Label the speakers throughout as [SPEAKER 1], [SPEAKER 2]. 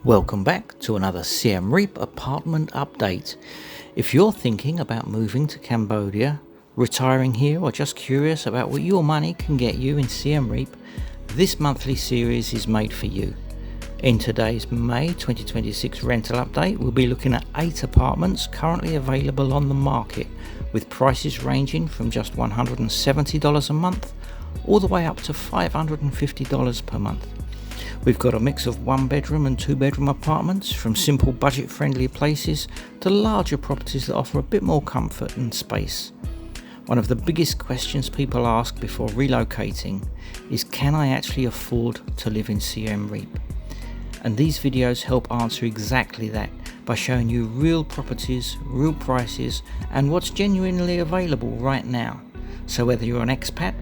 [SPEAKER 1] Welcome back to another Siem Reap apartment update. If you're thinking about moving to Cambodia, retiring here, or just curious about what your money can get you in Siem Reap, this monthly series is made for you. In today's May 2026 rental update, we'll be looking at 8 apartments currently available on the market, with prices ranging from just $170 a month all the way up to $550 per month. We've got a mix of 1-bedroom and 2-bedroom apartments, from simple budget-friendly places to larger properties that offer a bit more comfort and space. One of the biggest questions people ask before relocating is, can I actually afford to live in Siem Reap? And these videos help answer exactly that by showing you real properties, real prices, and what's genuinely available right now. So whether you're an expat,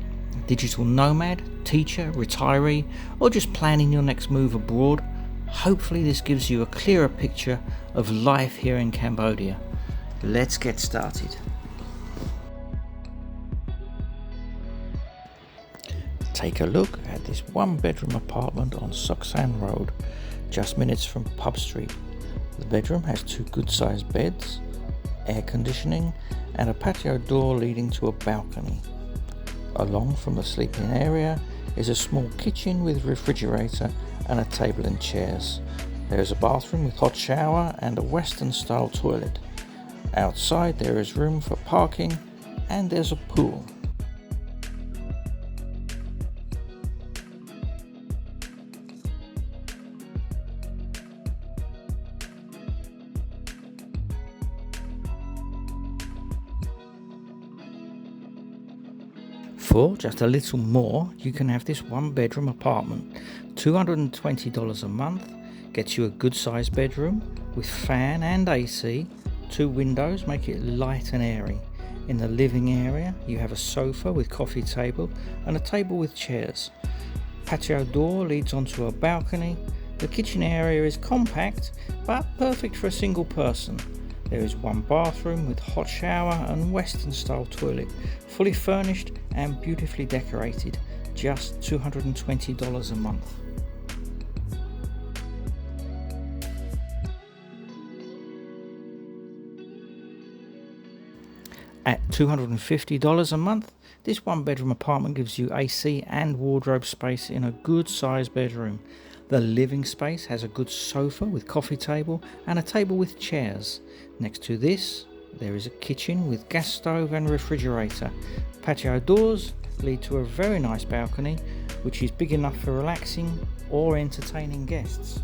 [SPEAKER 1] digital nomad, teacher, retiree, or just planning your next move abroad, hopefully this gives you a clearer picture of life here in Cambodia. Let's get started. Take a look at this 1-bedroom apartment on Sok San Road, just minutes from Pub Street. The bedroom has 2 good-sized beds, air conditioning, and a patio door leading to a balcony. Along from the sleeping area is a small kitchen with refrigerator and a table and chairs. There is a bathroom with hot shower and a Western style toilet. Outside there is room for parking and there's a pool. For just a little more, you can have this 1-bedroom apartment. $220 a month gets you a good sized bedroom with fan and AC. 2 windows make it light and airy. In the living area, you have a sofa with coffee table and a table with chairs. Patio door leads onto a balcony. The kitchen area is compact but perfect for a single person. There is 1 bathroom with hot shower and Western style toilet, fully furnished and beautifully decorated, just $220 a month. At $250 a month, this 1-bedroom apartment gives you AC and wardrobe space in a good sized bedroom. The living space has a good sofa with coffee table and a table with chairs. Next to this, there is a kitchen with gas stove and refrigerator. Patio doors lead to a very nice balcony, which is big enough for relaxing or entertaining guests.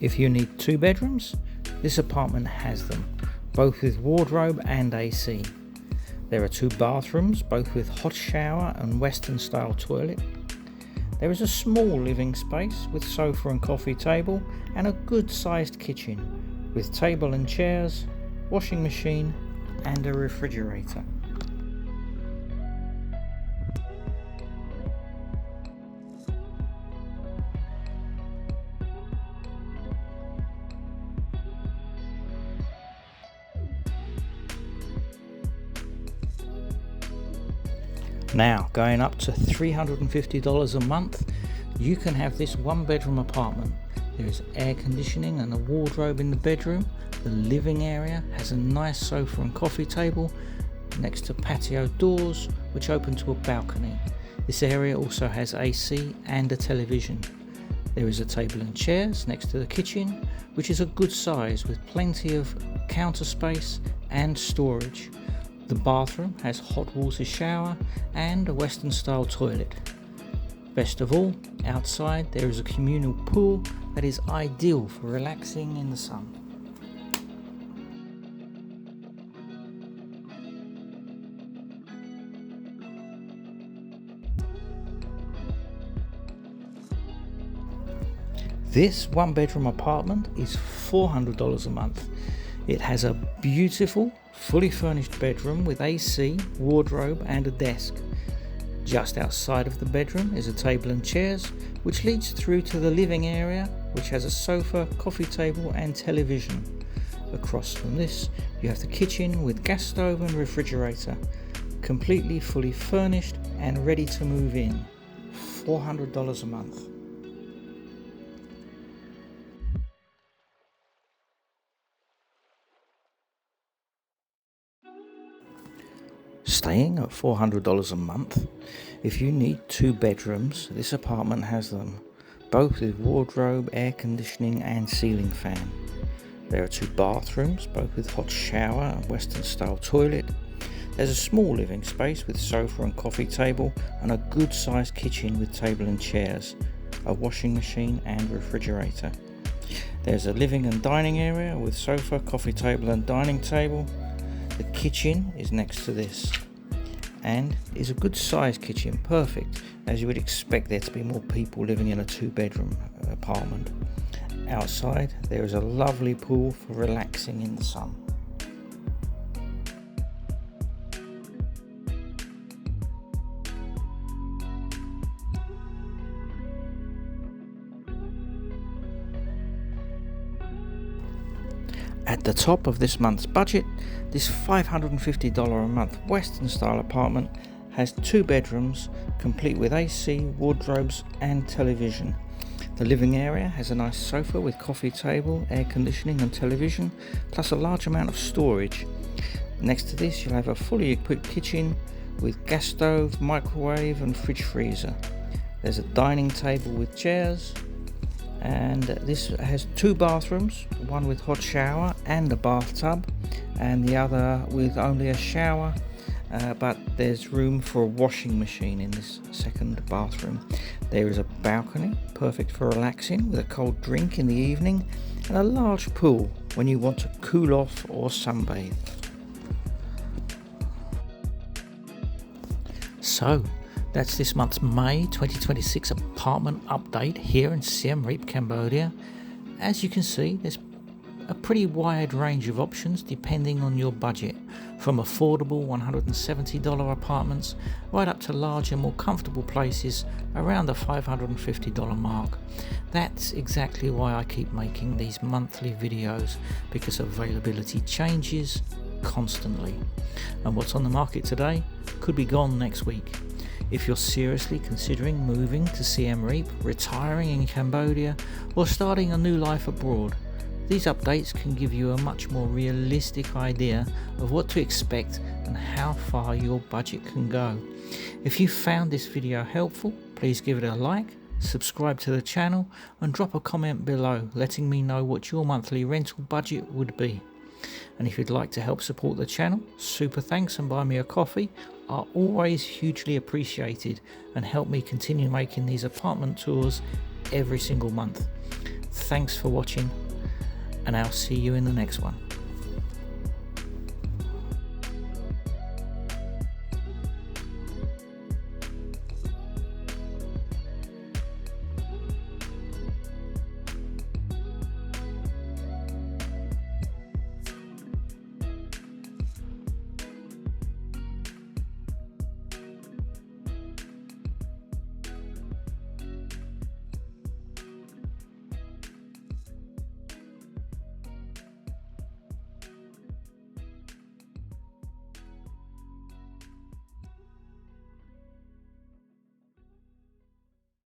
[SPEAKER 1] If you need 2 bedrooms, this apartment has them, both with wardrobe and AC. There are 2 bathrooms, both with hot shower and Western style toilet. There is a small living space with sofa and coffee table and a good sized kitchen with table and chairs, washing machine and a refrigerator. Now, going up to $350 a month, you can have this 1-bedroom apartment. There is air conditioning and a wardrobe in the bedroom. The living area has a nice sofa and coffee table next to patio doors which open to a balcony. This area also has AC and a television. There is a table and chairs next to the kitchen, which is a good size with plenty of counter space and storage. The bathroom has hot water shower and a Western style toilet. Best of all, outside there is a communal pool that is ideal for relaxing in the sun. This 1-bedroom apartment is $400 a month. It has a beautiful, fully furnished bedroom with AC, wardrobe and a desk. Just outside of the bedroom is a table and chairs, which leads through to the living area, which has a sofa, coffee table and television. Across from this, you have the kitchen with gas stove and refrigerator, completely fully furnished and ready to move in. $400 a month. Staying at $400 a month, if you need 2 bedrooms, this apartment has them, both with wardrobe, air conditioning and ceiling fan. There are 2 bathrooms, both with hot shower and Western style toilet. There's a small living space with sofa and coffee table and a good sized kitchen with table and chairs, a washing machine and refrigerator. There's a living and dining area with sofa, coffee table and dining table. The kitchen is next to this and is a good sized kitchen, perfect as you would expect there to be more people living in a 2-bedroom apartment. Outside there is a lovely pool for relaxing in the sun. At the top of this month's budget, this $550 a month Western style apartment has 2 bedrooms, complete with AC, wardrobes and television. The living area has a nice sofa with coffee table, air conditioning and television, plus a large amount of storage. Next to this you'll have a fully equipped kitchen with gas stove, microwave and fridge freezer. There's a dining table with chairs, and this has 2 bathrooms, one with hot shower and a bathtub and the other with only a shower, but there's room for a washing machine in this second bathroom. There is a balcony, perfect for relaxing with a cold drink in the evening, and a large pool when you want to cool off or sunbathe. So that's this month's May 2026 apartment update here in Siem Reap, Cambodia. As you can see, there's a pretty wide range of options depending on your budget, from affordable $170 apartments right up to larger, more comfortable places around the $550 mark. That's exactly why I keep making these monthly videos, because availability changes constantly, and what's on the market today could be gone next week. If you're seriously considering moving to Siem Reap, retiring in Cambodia or starting a new life abroad, these updates can give you a much more realistic idea of what to expect and how far your budget can go. If you found this video helpful, please give it a like, subscribe to the channel and drop a comment below letting me know what your monthly rental budget would be. And if you'd like to help support the channel, super thanks and buy me a coffee are always hugely appreciated and help me continue making these apartment tours every single month. Thanks for watching, and I'll see you in the next one.